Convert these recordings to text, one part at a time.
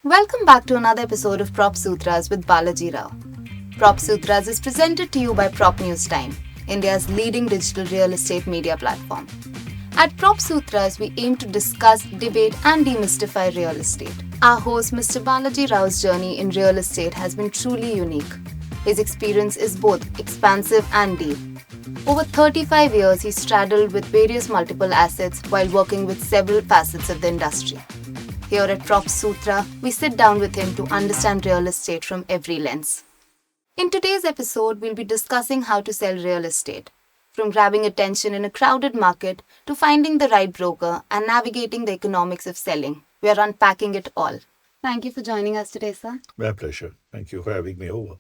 Welcome back to another episode of Prop Sutras with Balaji Rao. Prop Sutras is presented to you by Prop News Time, India's leading digital real estate media platform. At Prop Sutras, we aim to discuss, debate, and demystify real estate. Our host, Mr. Balaji Rao's journey in real estate has been truly unique. His experience is both expansive and deep. Over 35 years, he straddled with various multiple assets while working with several facets of the industry. Here at Prop Sutra, we sit down with him to understand real estate from every lens. In today's episode, we'll be discussing how to sell real estate, from grabbing attention in a crowded market to finding the right broker and navigating the economics of selling. We are unpacking it all. Thank you for joining us today, sir. My pleasure. Thank you for having me over.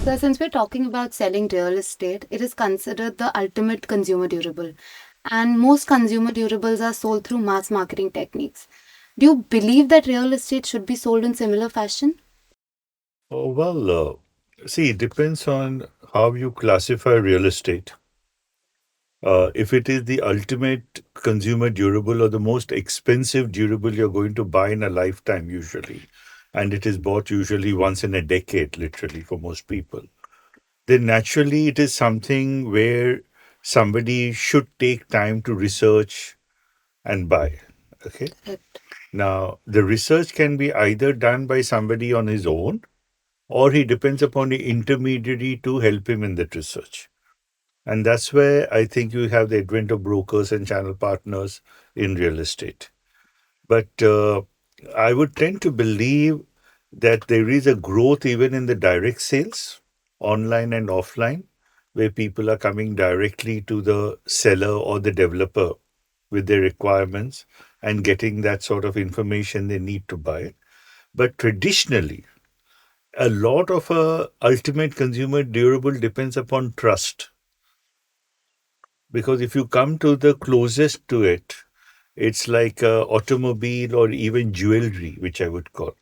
So, since we're talking about selling real estate, it is considered the ultimate consumer durable. And most consumer durables are sold through mass marketing techniques. Do you believe that real estate should be sold in similar fashion? See, it depends on how you classify real estate. If it is the ultimate consumer durable or the most expensive durable you're going to buy in a lifetime, usually, and it is bought usually once in a decade, literally, for most people, then naturally it is something where somebody should take time to research and buy. Okay. Correct. Now, the research can be either done by somebody on his own or he depends upon the intermediary to help him in that research. And that's where I think you have the advent of brokers and channel partners in real estate. But I would tend to believe that there is a growth even in the direct sales, online and offline, where people are coming directly to the seller or the developer with their requirements and getting that sort of information they need to buy. But traditionally, a lot of ultimate consumer durable depends upon trust. Because if you come to the closest to it, it's like automobile or even jewelry, which I would call.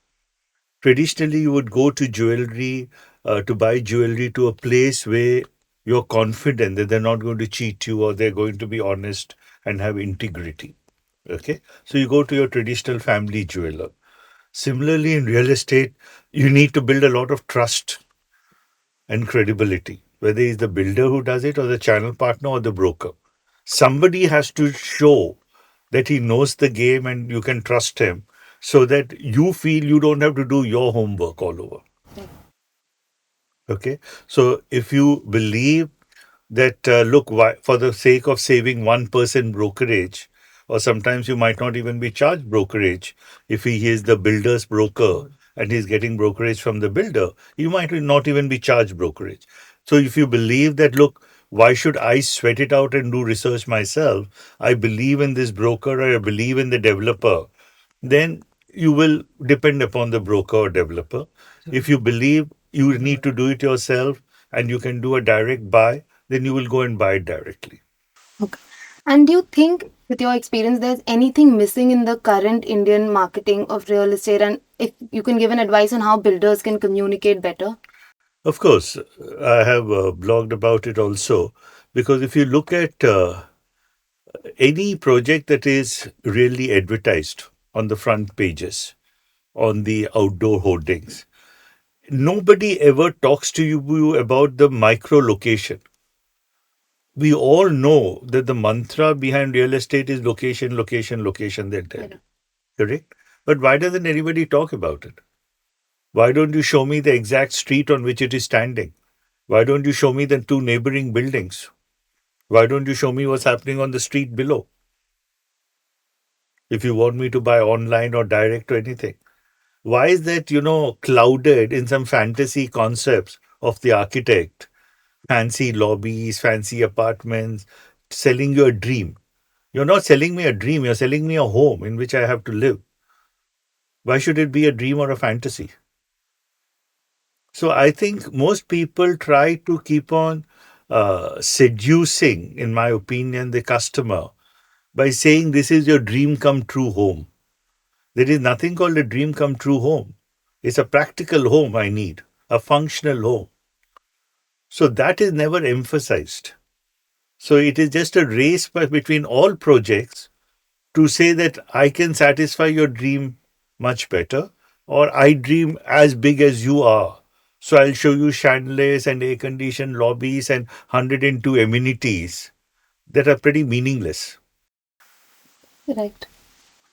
Traditionally, you would go to jewelry to buy jewelry to a place where you're confident that they're not going to cheat you or they're going to be honest and have integrity. Okay, so you go to your traditional family jeweler. Similarly, in real estate, you need to build a lot of trust and credibility, whether it's the builder who does it or the channel partner or the broker. Somebody has to show that he knows the game and you can trust him so that you feel you don't have to do your homework all over. Okay. So if you believe that, look, for the sake of saving 1% brokerage, or sometimes you might not even be charged brokerage if he is the builder's broker and he's getting brokerage from the builder, you might not even be charged brokerage. So if you believe that, look, why should I sweat it out and do research myself? I believe in this broker or I believe in the developer, then you will depend upon the broker or developer. If you believe you need to do it yourself and you can do a direct buy, then you will go and buy it directly. Okay. And do you think, with your experience, there's anything missing in the current Indian marketing of real estate? And if you can give an advice on how builders can communicate better? Of course, I have blogged about it also because if you look at any project that is really advertised on the front pages, on the outdoor hoardings, nobody ever talks to you about the micro location. We all know that the mantra behind real estate is location, location, location, they tell. Correct? But why doesn't anybody talk about it? Why don't you show me the exact street on which it is standing? Why don't you show me the two neighboring buildings? Why don't you show me what's happening on the street below? If you want me to buy online or direct or anything. Why is that, clouded in some fantasy concepts of the architect? Fancy lobbies, fancy apartments, selling you a dream. You're not selling me a dream, you're selling me a home in which I have to live. Why should it be a dream or a fantasy? So I think most people try to keep on seducing, in my opinion, the customer by saying this is your dream come true home. There is nothing called a dream come true home. It's a practical home I need, a functional home. So that is never emphasized. So it is just a race between all projects to say that I can satisfy your dream much better, or I dream as big as you are. So I'll show you chandeliers and air conditioned lobbies and 102 amenities that are pretty meaningless. Correct.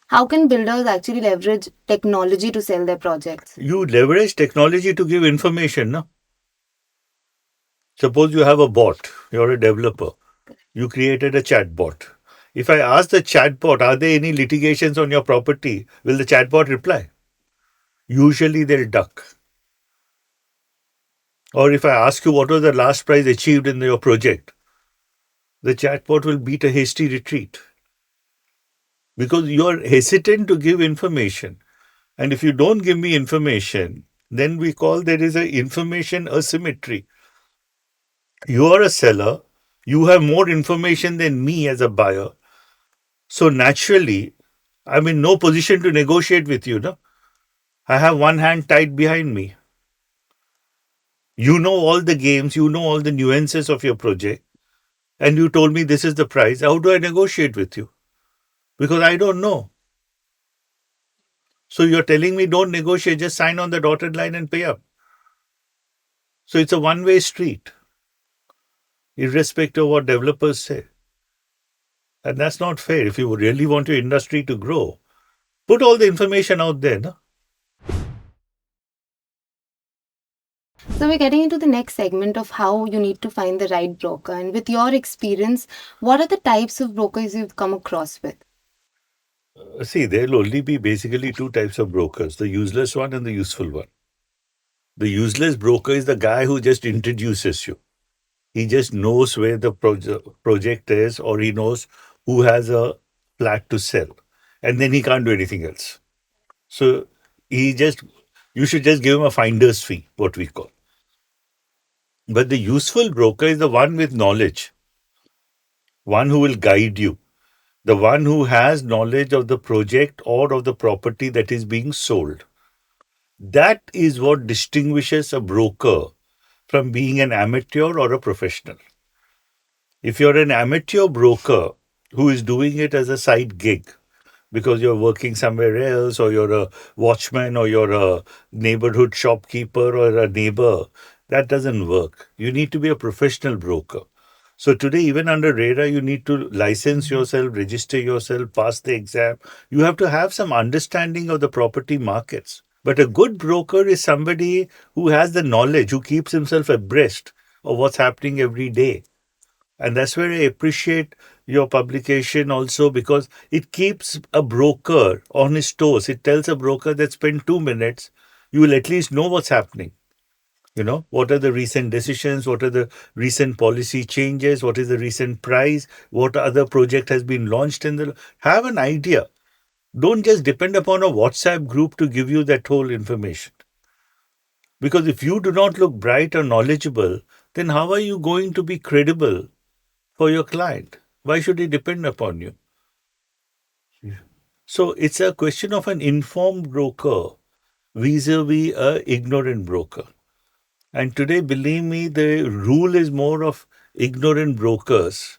How can builders actually leverage technology to sell their projects? You leverage technology to give information. No? Suppose you have a bot, you're a developer, you created a chatbot. If I ask the chatbot, are there any litigations on your property? Will the chatbot reply? Usually they'll duck. Or if I ask you what was the last price achieved in your project, the chatbot will beat a hasty retreat because you're hesitant to give information. And if you don't give me information, then we call there is a information asymmetry. You are a seller, you have more information than me as a buyer. So naturally, I'm in no position to negotiate with you. No? I have one hand tied behind me. You know all the games, you know all the nuances of your project, and you told me this is the price. How do I negotiate with you? Because I don't know. So you're telling me don't negotiate, just sign on the dotted line and pay up. So it's a one-way street, irrespective of what developers say. And that's not fair. If you really want your industry to grow, put all the information out there. No? So we're getting into the next segment of how you need to find the right broker. And with your experience, what are the types of brokers you've come across with? See, there'll only be basically two types of brokers, the useless one and the useful one. The useless broker is the guy who just introduces you. He just knows where the project is, or he knows who has a flat to sell. And then he can't do anything else. So he just, you should just give him a finder's fee, what we call. But the useful broker is the one with knowledge, one who will guide you, the one who has knowledge of the project or of the property that is being sold. That is what distinguishes a broker from being an amateur or a professional. If you're an amateur broker who is doing it as a side gig because you're working somewhere else, or you're a watchman, or you're a neighborhood shopkeeper, or a neighbor, that doesn't work. You need to be a professional broker. So today, even under RERA, you need to license yourself, register yourself, pass the exam. You have to have some understanding of the property markets. But a good broker is somebody who has the knowledge, who keeps himself abreast of what's happening every day. And that's where I appreciate your publication also, because it keeps a broker on his toes. It tells a broker that spend 2 minutes, you will at least know what's happening. You know, what are the recent decisions? What are the recent policy changes? What is the recent price? What other project has been launched in the... Have an idea. Don't just depend upon a WhatsApp group to give you that whole information. Because if you do not look bright or knowledgeable, then how are you going to be credible for your client? Why should he depend upon you? So it's a question of an informed broker vis-a-vis a ignorant broker. And today, believe me, the rule is more of ignorant brokers,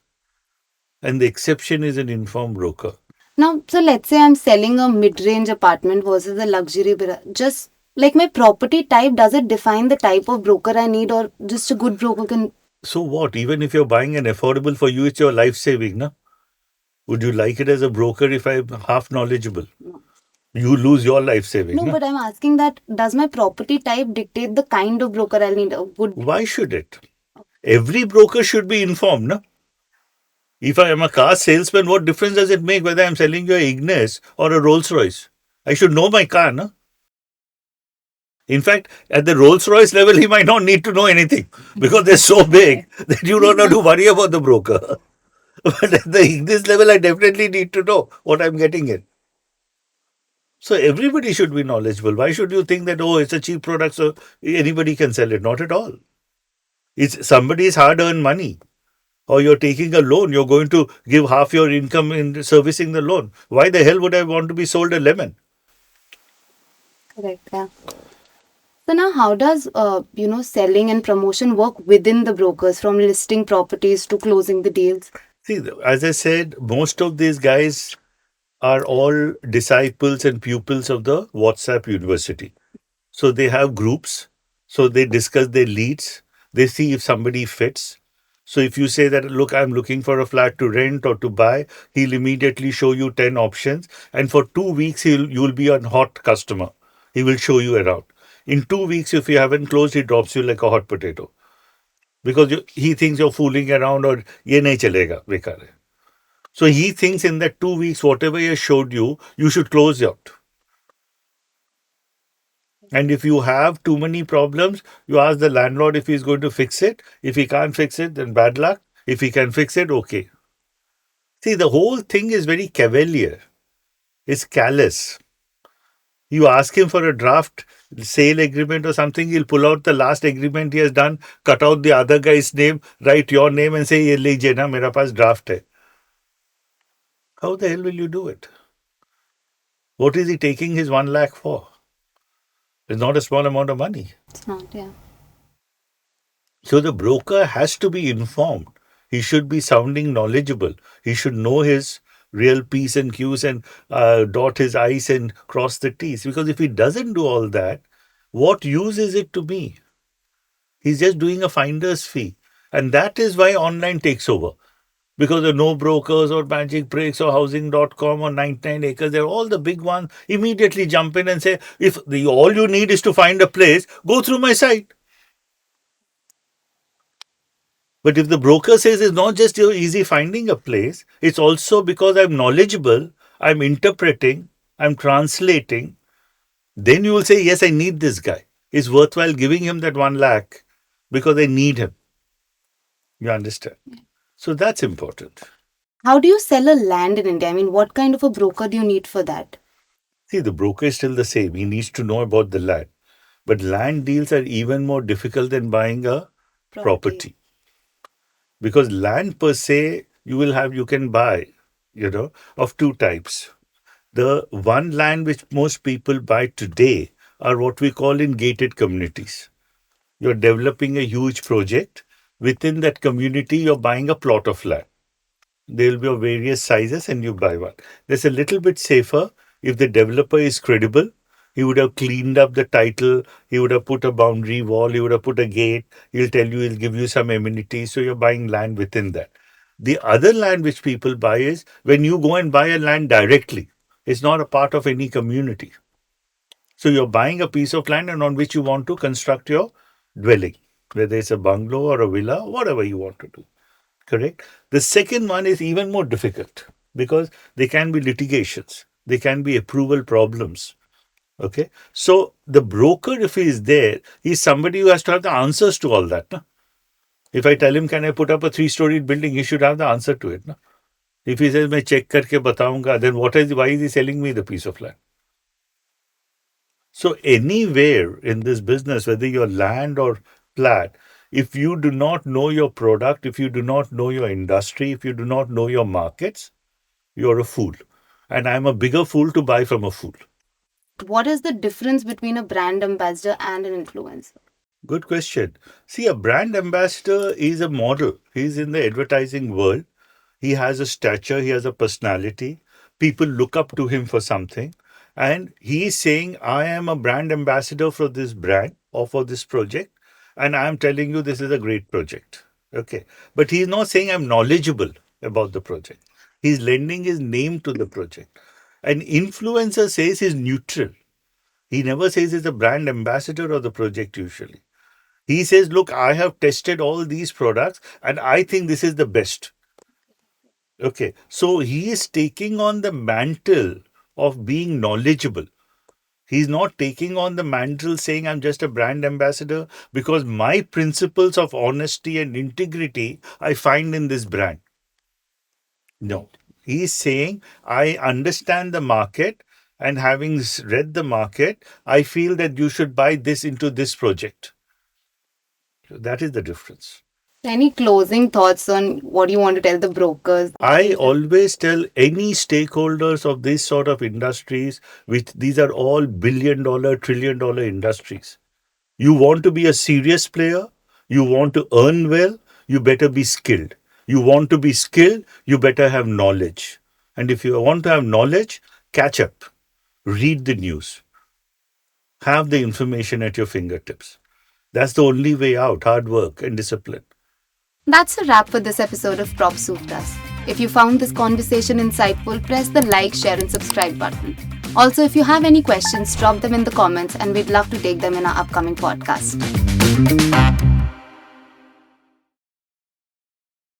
and the exception is an informed broker. Now, so let's say I'm selling a mid-range apartment versus a luxury. Just like my property type, does it define the type of broker I need, or just a good broker can... So what? Even if you're buying an affordable, for you, it's your life saving, no? Would you like it as a broker if I'm half knowledgeable? You lose your life saving. No, No? but I'm asking that, does my property type dictate the kind of broker I'll need? A good... Why should it? Every broker should be informed. No? If I am a car salesman, what difference does it make whether I'm selling you a Ignis or a Rolls Royce? I should know my car. No? In fact, at the Rolls Royce level, he might not need to know anything because they're so big that you don't have to worry about the broker. But at the Ignis level, I definitely need to know what I'm getting in. So everybody should be knowledgeable. Why should you think that, oh, it's a cheap product, so anybody can sell it? Not at all. It's somebody's hard-earned money. Or you're taking a loan, you're going to give half your income in servicing the loan. Why the hell would I want to be sold a lemon? Correct, yeah. So now, how does selling and promotion work within the brokers, from listing properties to closing the deals? See, as I said, most of these guys are all disciples and pupils of the WhatsApp University. So they have groups. So they discuss their leads. They see if somebody fits. So if you say that, look, I'm looking for a flat to rent or to buy, he'll immediately show you 10 options. And for 2 weeks, you'll be a hot customer. He will show you around. In 2 weeks, if you haven't closed, he drops you like a hot potato. Because he thinks you're fooling around or ye nahi chalega, bekar hai. So he thinks in that 2 weeks, whatever he has showed you, you should close out. And if you have too many problems, you ask the landlord if he's going to fix it. If he can't fix it, then bad luck. If he can fix it, okay. See, the whole thing is very cavalier. It's callous. You ask him for a draft sale agreement or something, he'll pull out the last agreement he has done, cut out the other guy's name, write your name and say, ye lijiye na, mera paas draft hai. How the hell will you do it? What is he taking his 1 lakh for? It's not a small amount of money. It's not, yeah. So the broker has to be informed. He should be sounding knowledgeable. He should know his real P's and Q's and dot his I's and cross the T's. Because if he doesn't do all that, what use is it to me? He's just doing a finder's fee. And that is why online takes over. Because the no brokers or magic breaks or housing.com or 99 acres, they're all the big ones, immediately jump in and say, if all you need is to find a place, go through my site. But if the broker says it's not just easy finding a place, it's also because I'm knowledgeable, I'm interpreting, I'm translating, then you will say, yes, I need this guy. It's worthwhile giving him that 1 lakh because I need him. You understand? So that's important. How do you sell a land in India? I mean, what kind of a broker do you need for that? See, the broker is still the same. He needs to know about the land. But land deals are even more difficult than buying a property. Because land per se, you can buy, of two types. The one land which most people buy today are what we call in gated communities. You're developing a huge project. Within that community, you're buying a plot of land. There will be of various sizes and you buy one. That's a little bit safer if the developer is credible. He would have cleaned up the title. He would have put a boundary wall. He would have put a gate. He'll tell you, he'll give you some amenities. So you're buying land within that. The other land which people buy is when you go and buy a land directly. It's not a part of any community. So you're buying a piece of land and on which you want to construct your dwelling, whether it's a bungalow or a villa, whatever you want to do. Correct? The second one is even more difficult because there can be litigations, there can be approval problems. Okay. So the broker, if he is there, he's somebody who has to have the answers to all that. No? If I tell him, can I put up a 3-storied building, he should have the answer to it. No? If he says, मैं check करके बताऊंगा, then why is he selling me the piece of land? So anywhere in this business, whether you're land or flat, if you do not know your product, if you do not know your industry, if you do not know your markets, you're a fool. And I'm a bigger fool to buy from a fool. What is the difference between a brand ambassador and an influencer? Good question. See, a brand ambassador is a model. He's in the advertising world. He has a stature, he has a personality. People look up to him for something. And he is saying, I am a brand ambassador for this brand or for this project. And I'm telling you, this is a great project. Okay. But he's not saying I'm knowledgeable about the project. He's lending his name to the project. An influencer says he's neutral. He never says he's a brand ambassador of the project usually. He says, look, I have tested all these products and I think this is the best. Okay. So he is taking on the mantle of being knowledgeable. He's not taking on the mantle saying, I'm just a brand ambassador because my principles of honesty and integrity I find in this brand. No. He's saying, I understand the market and having read the market, I feel that you should buy this into this project. So that is the difference. Any closing thoughts on what you want to tell the brokers? I always tell any stakeholders of this sort of industries, which these are all billion-dollar, trillion-dollar industries. You want to be a serious player, you want to earn well, you better be skilled. You want to be skilled, you better have knowledge. And if you want to have knowledge, catch up, read the news, have the information at your fingertips. That's the only way out: hard work and discipline. That's a wrap for this episode of Prop Sutras. If you found this conversation insightful, press the like, share, and subscribe button. Also, if you have any questions, drop them in the comments and we'd love to take them in our upcoming podcast.